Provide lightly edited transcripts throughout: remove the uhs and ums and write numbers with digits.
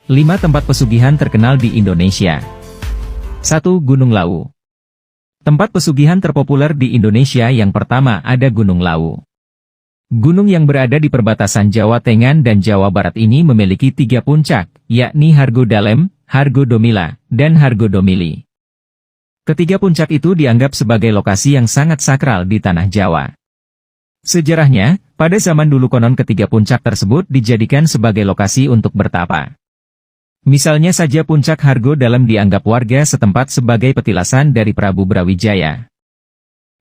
5 tempat pesugihan terkenal di Indonesia. 1. Gunung Lawu. Tempat pesugihan terpopuler di Indonesia yang pertama ada Gunung Lawu. Gunung yang berada di perbatasan Jawa Tengah dan Jawa Barat ini memiliki 3 puncak, yakni Hargodalem, Hargodomila, dan Hargodomili. Ketiga puncak itu dianggap sebagai lokasi yang sangat sakral di tanah Jawa. Sejarahnya, pada zaman dulu konon ketiga puncak tersebut dijadikan sebagai lokasi untuk bertapa. Misalnya saja puncak Hargodalam dianggap warga setempat sebagai petilasan dari Prabu Brawijaya.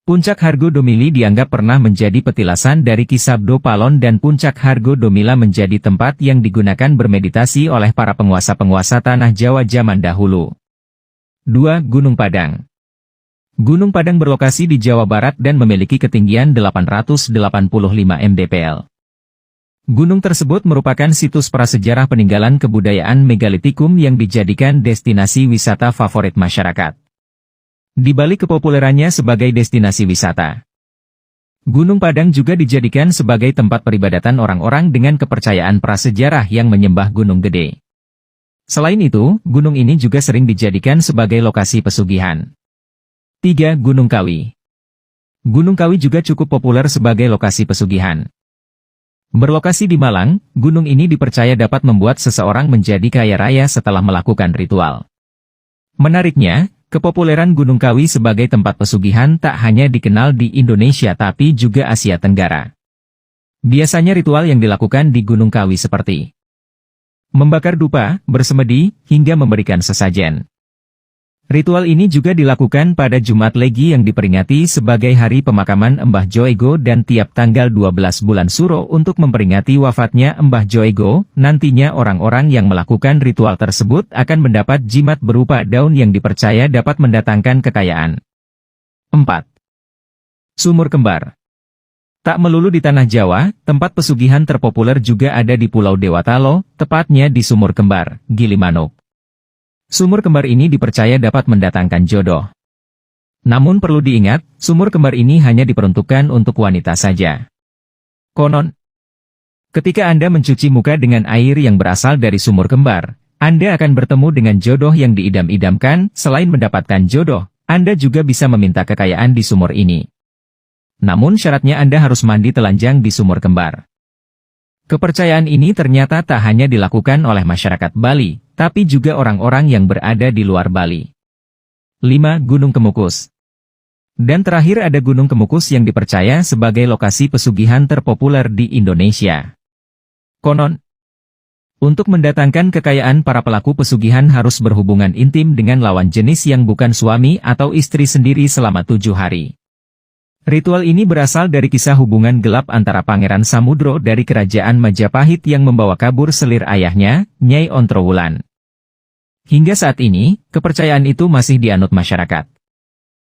Puncak Hargodomili dianggap pernah menjadi petilasan dari Ki Sabdo Palon dan puncak Hargodomila menjadi tempat yang digunakan bermeditasi oleh para penguasa-penguasa tanah Jawa zaman dahulu. 2. Gunung Padang. Gunung Padang berlokasi di Jawa Barat dan memiliki ketinggian 885 mdpl. Gunung tersebut merupakan situs prasejarah peninggalan kebudayaan megalitikum yang dijadikan destinasi wisata favorit masyarakat. Di balik kepopulerannya sebagai destinasi wisata, Gunung Padang juga dijadikan sebagai tempat peribadatan orang-orang dengan kepercayaan prasejarah yang menyembah Gunung Gede. Selain itu, gunung ini juga sering dijadikan sebagai lokasi pesugihan. 3. Gunung Kawi. Gunung Kawi juga cukup populer sebagai lokasi pesugihan. Berlokasi di Malang, gunung ini dipercaya dapat membuat seseorang menjadi kaya raya setelah melakukan ritual. Menariknya, kepopuleran Gunung Kawi sebagai tempat pesugihan tak hanya dikenal di Indonesia tapi juga Asia Tenggara. Biasanya ritual yang dilakukan di Gunung Kawi seperti membakar dupa, bersemedi, hingga memberikan sesajen. Ritual ini juga dilakukan pada Jumat Legi yang diperingati sebagai hari pemakaman Mbah Joego dan tiap tanggal 12 bulan Suro untuk memperingati wafatnya Mbah Joego. Nantinya orang-orang yang melakukan ritual tersebut akan mendapat jimat berupa daun yang dipercaya dapat mendatangkan kekayaan. 4. Sumur Kembar. Tak melulu di tanah Jawa, tempat pesugihan terpopuler juga ada di Pulau Dewatalo, tepatnya di Sumur Kembar, Gilimanuk. Sumur kembar ini dipercaya dapat mendatangkan jodoh. Namun perlu diingat, sumur kembar ini hanya diperuntukkan untuk wanita saja. Konon, ketika Anda mencuci muka dengan air yang berasal dari sumur kembar, Anda akan bertemu dengan jodoh yang diidam-idamkan. Selain mendapatkan jodoh, Anda juga bisa meminta kekayaan di sumur ini. Namun syaratnya Anda harus mandi telanjang di sumur kembar. Kepercayaan ini ternyata tak hanya dilakukan oleh masyarakat Bali, tapi juga orang-orang yang berada di luar Bali. 5. Gunung Kemukus. Dan terakhir ada Gunung Kemukus yang dipercaya sebagai lokasi pesugihan terpopuler di Indonesia. Konon, untuk mendatangkan kekayaan para pelaku pesugihan harus berhubungan intim dengan lawan jenis yang bukan suami atau istri sendiri selama 7 hari. Ritual ini berasal dari kisah hubungan gelap antara Pangeran Samudro dari Kerajaan Majapahit yang membawa kabur selir ayahnya, Nyai Ontrowulan. Hingga saat ini, kepercayaan itu masih dianut masyarakat.